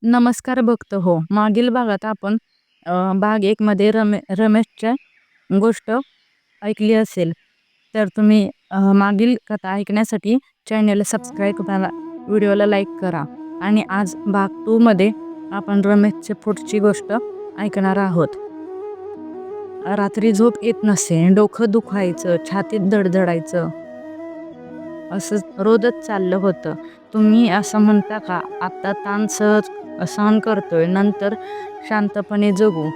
नमस्कार भक्त हो. मागील भागात आपण भाग 1 मध्ये रमेशच्या गोष्ट ऐकली असेल. तर तुम्ही मागील कथा ऐकण्यासाठी चॅनलला सबस्क्राईब करा, व्हिडिओला लाईक करा. आणि आज भाग 2 मध्ये आपण रमेशची पुढची गोष्ट ऐकणार आहोत. रात्री झोप येत नसे, डोकं दुखायचं, छातीत धडधडायचं. असं रोजच चाललं होतं. तुम्ही असं म्हणता का, आता ताण सहन करतोय, नंतर शांतपणे जगू.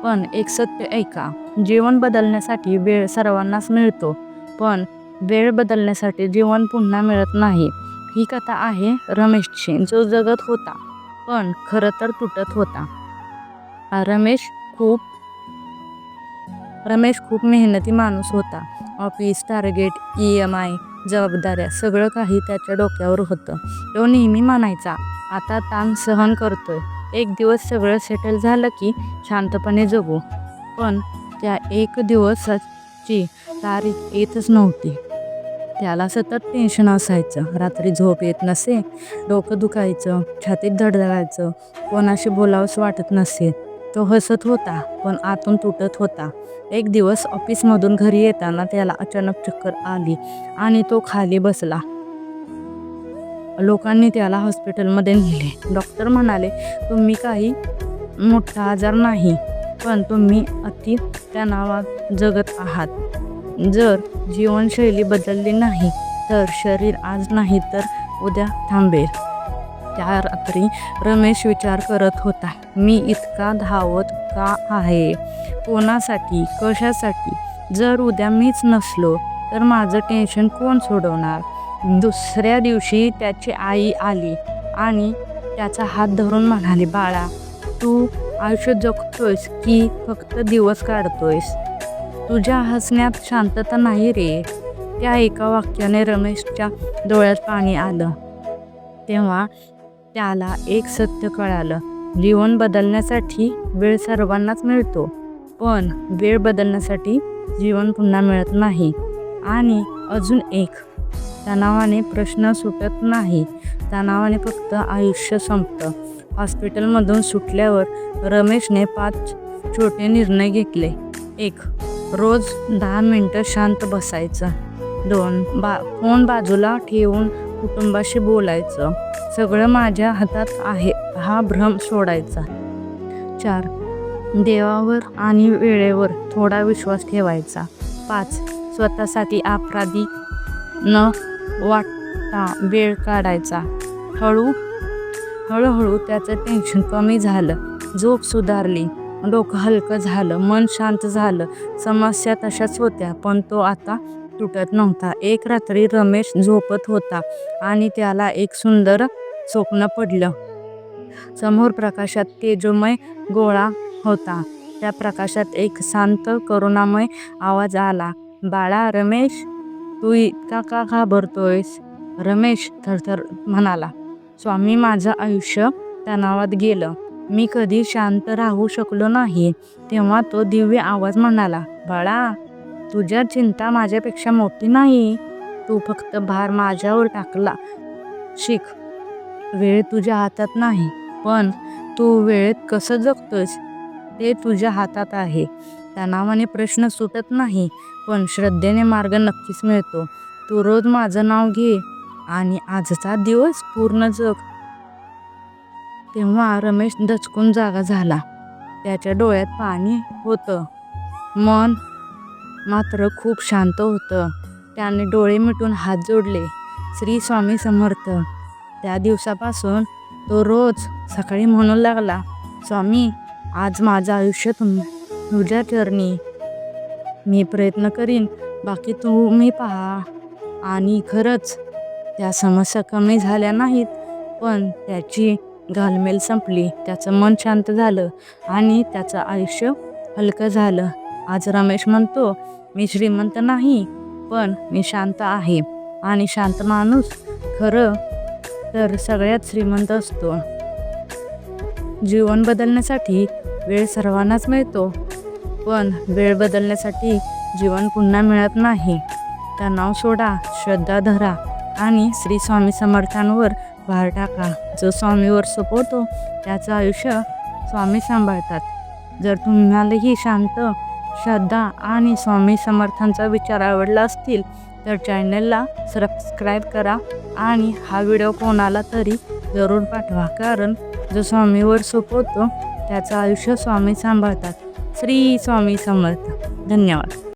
पण एक सत्य ऐका, जीवन बदलण्यासाठी वेळ सर्वांनाच मिळतो, पण वेळ बदलण्यासाठी जीवन पुन्हा मिळत नाही. ही कथा आहे रमेशची, जो जगत होता, पण खरं तर तुटत होता. रमेश खूप मेहनती माणूस होता. ऑफिस, टार्गेट, EMI, जबाबदाऱ्या सगळं काही त्याच्या डोक्यावर होतं. तो नेहमी म्हणायचा, आता ताण सहन करतोय, एक दिवस सगळं सेटल झालं की शांतपणे जगू. पण त्या एक दिवसाची तारीख येतच नव्हती. त्याला सतत टेन्शन असायचं. रात्री झोप येत नसे, डोकं दुखायचं, छातीत धडधडायचं, कोणाशी बोलावंसं वाटत नसे. तो हसत होता, पण आतून तुटत होता. एक दिवस ऑफिसमधून घरी येताना त्याला अचानक चक्कर आली आणि तो खाली बसला. लोकांनी त्याला हॉस्पिटलमध्ये नेले. डॉक्टर म्हणाले, तुम्ही काही मोठा आजार नाही, पण तुम्ही अति तणावात जगत आहात. जर जीवनशैली बदलली नाही तर शरीर आज नाही तर उद्या थांबेल. त्या रात्री रमेश विचार करत होता, मी इतका धावत का आहे? कोणासाठी, कशासाठी? जर उद्या मीच नसलो तर माझं टेन्शन कोण सोडवणार? दुसऱ्या दिवशी त्याची आई आली आणि त्याचा हात धरून म्हणाली, बाळा, तू आयुष्य जगतोयस की फक्त दिवस काढतोयस? तुझ्या हसण्यात शांतता नाही रे. त्या एका वाक्याने रमेशच्या डोळ्यात पाणी आलं. तेव्हा त्याला एक सत्य कळालं, जीवन बदलण्यासाठी वेळ सर्वांनाच मिळतो, पण वेळ बदलण्यासाठी जीवन पुन्हा मिळत नाही. आणि अजून एक, तणावाने प्रश्न सुटत नाही, तणावाने फक्त आयुष्य संपतं. हॉस्पिटलमधून सुटल्यावर रमेशने 5 छोटे निर्णय घेतले. 1. रोज 10 मिनिटं शांत बसायचं. 2. फोन बाजूला ठेवून कुटुंबाशी बोलायचं. सगळं माझ्या हातात आहे हा भ्रम सोडायचा. 4. देवावर आणि वेळेवर थोडा विश्वास ठेवायचा. 5. स्वतःसाठी अपराधी न वाटता वेळ काढायचा. हळूहळू त्याचं टेन्शन कमी झालं, झोप सुधारली, डोकं हलकं झालं, मन शांत झालं. समस्या तशाच होत्या, पण तो आता तुटत नव्हता. एक रात्री रमेश झोपत होता आणि त्याला एक सुंदर स्वप्न पडलं. समोर प्रकाशात तेजोमय गोळा होता. त्या प्रकाशात एक शांत करुणामय आवाज आला, बाळा रमेश, तू इतका का घाबरतोयस? रमेश थरथर म्हणाला, स्वामी, माझं आयुष्य तणावात गेलं, मी कधी शांत राहू शकलो नाही. तेव्हा तो दिव्य आवाज म्हणाला, बाळा, तुझ्या चिंता माझ्यापेक्षा मोठी नाही. तू फक्त भार माझ्यावर टाकला शिक. वेळ तुझ्या हातात नाही, पण तू वेळेत कसं जगतोस ते तुझ्या हातात आहे. तणावाने प्रश्न सुटत नाही, पण श्रद्धेने मार्ग नक्कीच मिळतो. तू रोज माझं नाव घे आणि आजचा दिवस पूर्ण जग. तेव्हा रमेश दचकून जागा झाला. त्याच्या डोळ्यात पाणी होतं, मन मात्र खूप शांत होतं. त्याने डोळे मिटून हात जोडले. श्री स्वामी समर्थ. त्या दिवसापासून तो रोज सकाळी म्हणू लागला, स्वामी, आज माझं आयुष्य तुझ्या चरणी. मी प्रयत्न करीन, बाकी तुम्ही पहा. आणि खरंच त्या समस्या कमी झाल्या नाहीत, पण त्याची घालमेल संपली. त्याचं मन शांत झालं आणि त्याचं आयुष्य हलकं झालं. आज रमेश म्हणतो, मी श्रीमंत नाही, पण मी शांत आहे. आणि शांत माणूस खरं तर सगळ्यात श्रीमंत असतो. जीवन बदलण्यासाठी वेळ सर्वांनाच मिळतो, पण वेळ बदलण्यासाठी जीवन पुन्हा मिळत नाही. तणाव सोडा, श्रद्धा धरा आणि श्री स्वामी समर्थांवर भार टाका. जो स्वामीवर सोपवतो त्याचं आयुष्य स्वामी सांभाळतात. जर तुम्हालाही शांत, श्रद्धा आणि स्वामी समर्थांचा विचार आवडला असतील तर चॅनलला सबस्क्राईब करा आणि हा व्हिडिओ कोणाला तरी जरूर पाठवा, कारण जो स्वामीवर सोपवतो त्याचं आयुष्य स्वामी सांभाळतात. श्री स्वामी समर्थ. धन्यवाद.